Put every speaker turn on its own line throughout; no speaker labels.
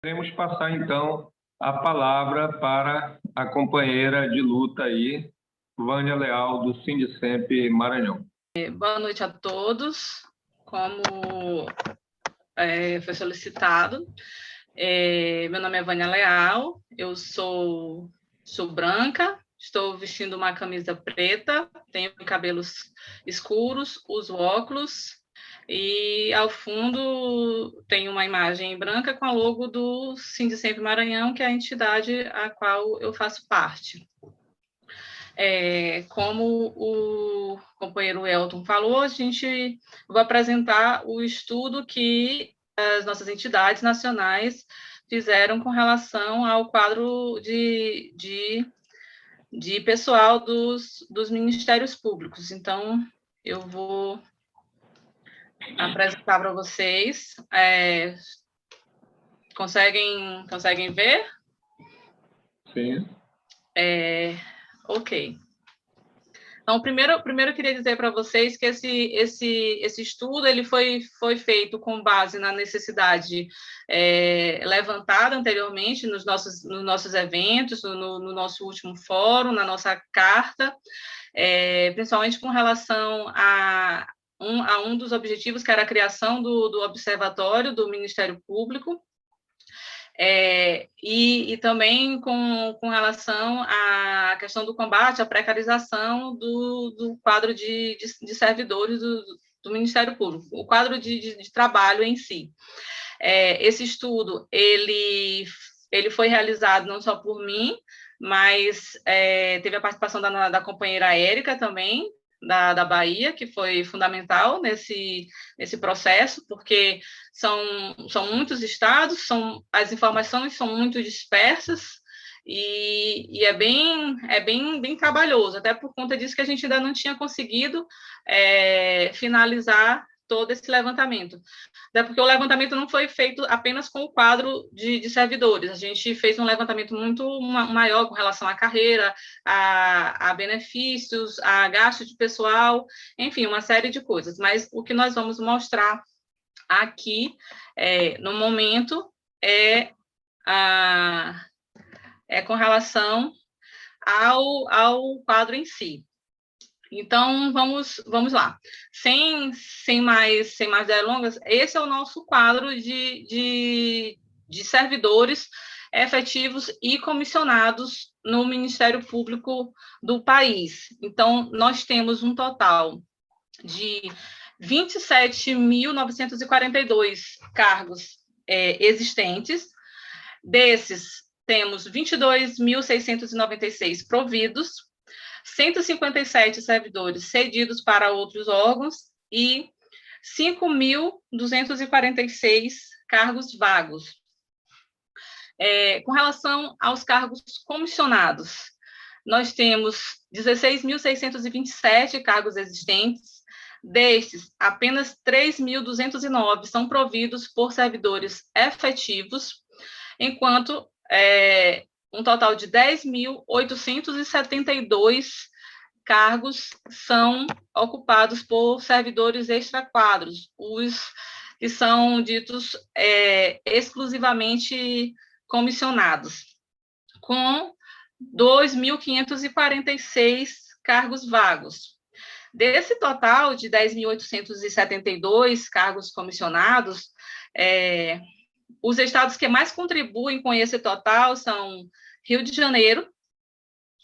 Podemos passar, então, a palavra para a companheira de luta aí, Vânia Leal, do Sindicemp Maranhão.
Boa noite a todos. Como foi solicitado, meu nome é Vânia Leal, eu sou branca, estou vestindo uma camisa preta, tenho cabelos escuros, uso óculos, e ao fundo tem uma imagem branca com a logo do Sindicemp Maranhão, que é a entidade a qual eu faço parte. Como o companheiro Elton falou, vou apresentar o estudo que as nossas entidades nacionais fizeram com relação ao quadro de pessoal dos ministérios públicos. Então, eu vou apresentar para vocês. Conseguem ver?
Sim.
Ok. Então, primeiro eu queria dizer para vocês que esse estudo ele foi feito com base na necessidade levantada anteriormente nos nossos eventos, no nosso último fórum, na nossa carta, principalmente com relação a um dos objetivos, que era a criação do Observatório do Ministério Público, e também com relação à questão do combate à precarização do quadro de servidores do Ministério Público, o quadro de trabalho em si. Esse estudo, ele foi realizado não só por mim, mas teve a participação da companheira Érica também, da Bahia, que foi fundamental nesse processo, porque são muitos estados, as informações são muito dispersas, e é bem trabalhoso, até por conta disso que a gente ainda não tinha conseguido finalizar todo esse levantamento. Até porque o levantamento não foi feito apenas com o quadro de servidores, a gente fez um levantamento muito maior com relação à carreira, a benefícios, a gasto de pessoal, enfim, uma série de coisas. Mas o que nós vamos mostrar aqui, no momento, é com relação ao quadro em si. Então, vamos lá. Sem mais delongas, esse é o nosso quadro de servidores efetivos e comissionados no Ministério Público do país. Então, nós temos um total de 27.942 cargos existentes. Desses, temos 22.696 providos, 157 servidores cedidos para outros órgãos e 5.246 cargos vagos. Com relação aos cargos comissionados, nós temos 16.627 cargos existentes. Destes, apenas 3.209 são providos por servidores efetivos, enquanto um total de 10.872 cargos são ocupados por servidores extraquadros, os que são ditos exclusivamente comissionados, com 2.546 cargos vagos. Desse total de 10.872 cargos comissionados, os estados que mais contribuem com esse total são Rio de Janeiro,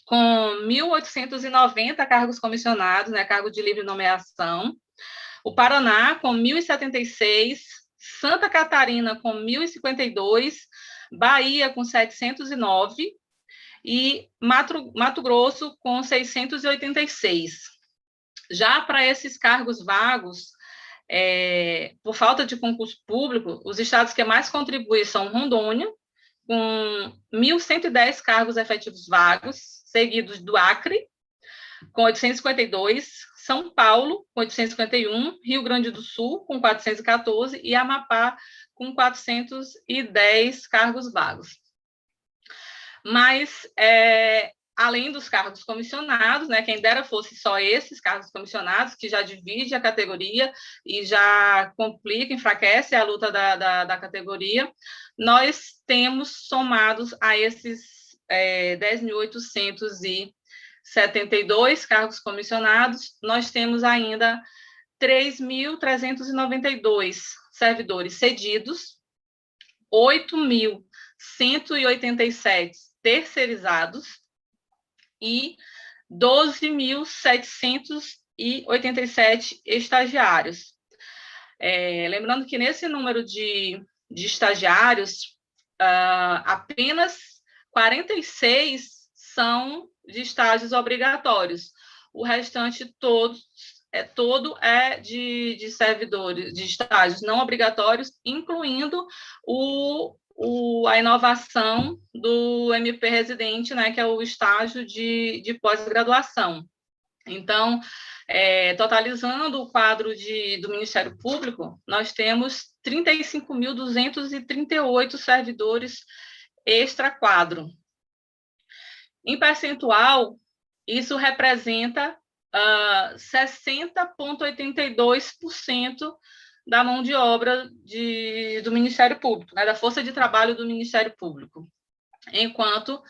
com 1.890 cargos comissionados, cargo de livre nomeação, o Paraná, com 1.076, Santa Catarina, com 1.052, Bahia, com 709, e Mato Grosso, com 686. Já para esses cargos vagos, por falta de concurso público, os estados que mais contribuem são Rondônia, com 1.110 cargos efetivos vagos, seguidos do Acre, com 852, São Paulo, com 851, Rio Grande do Sul, com 414, e Amapá, com 410 cargos vagos. Mas além dos cargos comissionados, né, quem dera fosse só esses cargos comissionados, que já divide a categoria e já complica, enfraquece a luta da categoria, nós temos somados a esses 10.872 cargos comissionados, nós temos ainda 3.392 servidores cedidos, 8.187 terceirizados e 12.787 estagiários. Lembrando que nesse número de estagiários, apenas 46 são de estágios obrigatórios. O restante todo é de servidores, de estágios não obrigatórios, incluindo a inovação do MP residente, né, que é o estágio de pós-graduação. Então, totalizando o quadro do Ministério Público, nós temos 35.238 servidores extra-quadro. Em percentual, isso representa 60,82% da mão de obra do Ministério Público, né, da força de trabalho do Ministério Público, enquanto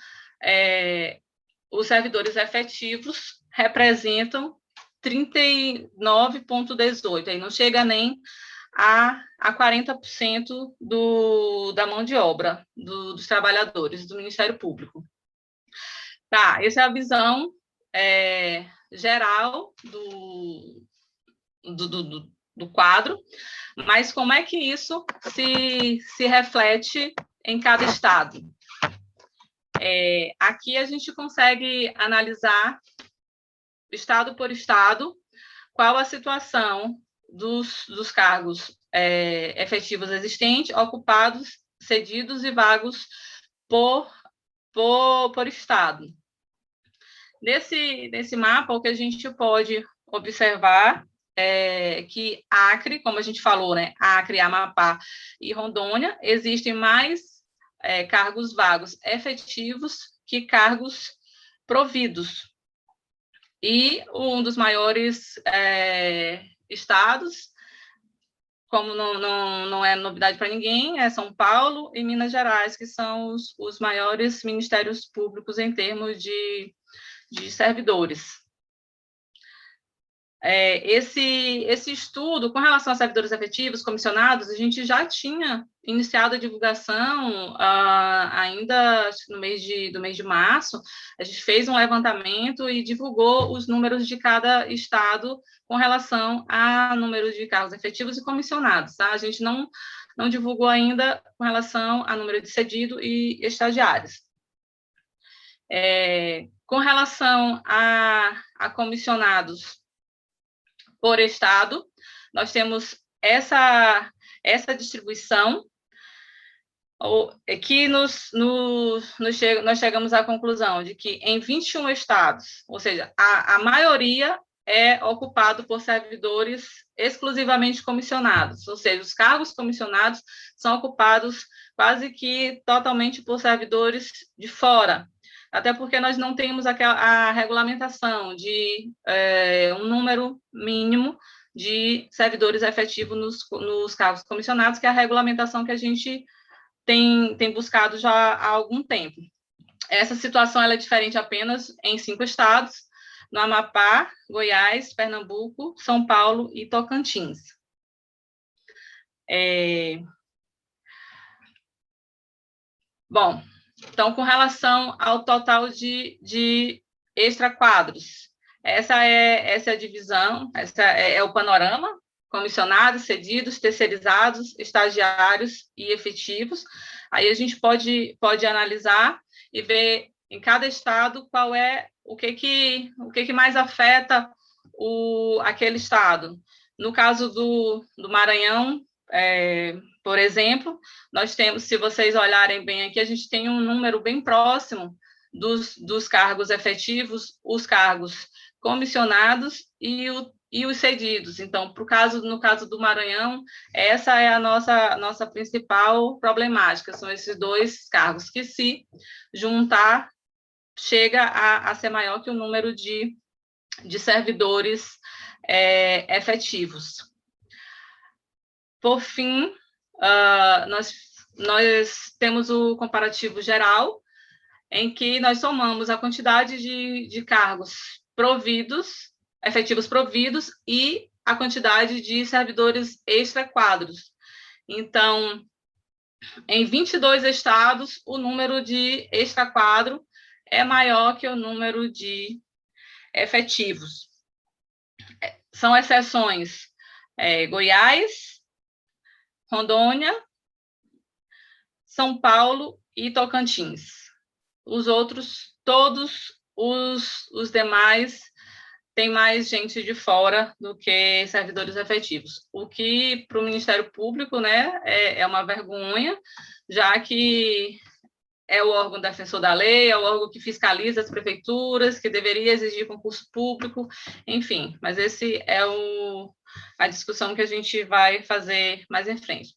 os servidores efetivos representam 39,18%, aí não chega nem a 40% da mão de obra dos trabalhadores do Ministério Público. Tá, essa é a visão geral do quadro, mas como é que isso se reflete em cada estado? Aqui a gente consegue analisar, estado por estado, qual a situação dos cargos efetivos existentes, ocupados, cedidos e vagos por estado. Nesse mapa, o que a gente pode observar que Acre, como a gente falou, né, Acre, Amapá e Rondônia, existem mais cargos vagos efetivos que cargos providos. E um dos maiores estados, como não é novidade para ninguém, é São Paulo e Minas Gerais, que são os maiores ministérios públicos em termos de servidores. Esse estudo, com relação a servidores efetivos, comissionados, a gente já tinha iniciado a divulgação ainda no mês de março. A gente fez um levantamento e divulgou os números de cada estado com relação a número de cargos efetivos e comissionados. Tá? A gente não divulgou ainda com relação a número de cedido e estagiários. Com relação a comissionados por estado, nós temos essa distribuição, que nós chegamos à conclusão de que em 21 estados, ou seja, a maioria é ocupado por servidores exclusivamente comissionados, ou seja, os cargos comissionados são ocupados quase que totalmente por servidores de fora, até porque nós não temos a regulamentação de um número mínimo de servidores efetivos nos cargos comissionados, que é a regulamentação que a gente tem buscado já há algum tempo. Essa situação ela é diferente apenas em 5 estados, no Amapá, Goiás, Pernambuco, São Paulo e Tocantins. Bom, então, com relação ao total de extra-quadros, essa é a divisão, essa é o panorama: comissionados, cedidos, terceirizados, estagiários e efetivos. Aí a gente pode analisar e ver em cada estado qual é o que mais afeta aquele estado. No caso do Maranhão, por exemplo, nós temos, se vocês olharem bem aqui, a gente tem um número bem próximo dos cargos efetivos, os cargos comissionados e os cedidos. Então, no caso do Maranhão, essa é a nossa principal problemática, são esses 2 cargos que, se juntar, chega a ser maior que o número de servidores efetivos. Por fim, nós temos o comparativo geral, em que nós somamos a quantidade de cargos efetivos providos, e a quantidade de servidores extra-quadros. Então, em 22 estados, o número de extra-quadro é maior que o número de efetivos. São exceções Goiás, Rondônia, São Paulo e Tocantins. Os outros, todos os demais, tem mais gente de fora do que servidores efetivos, o que para o Ministério Público, né, é uma vergonha, já que é o órgão defensor da lei, é o órgão que fiscaliza as prefeituras, que deveria exigir concurso público, enfim, mas esse é a discussão que a gente vai fazer mais em frente.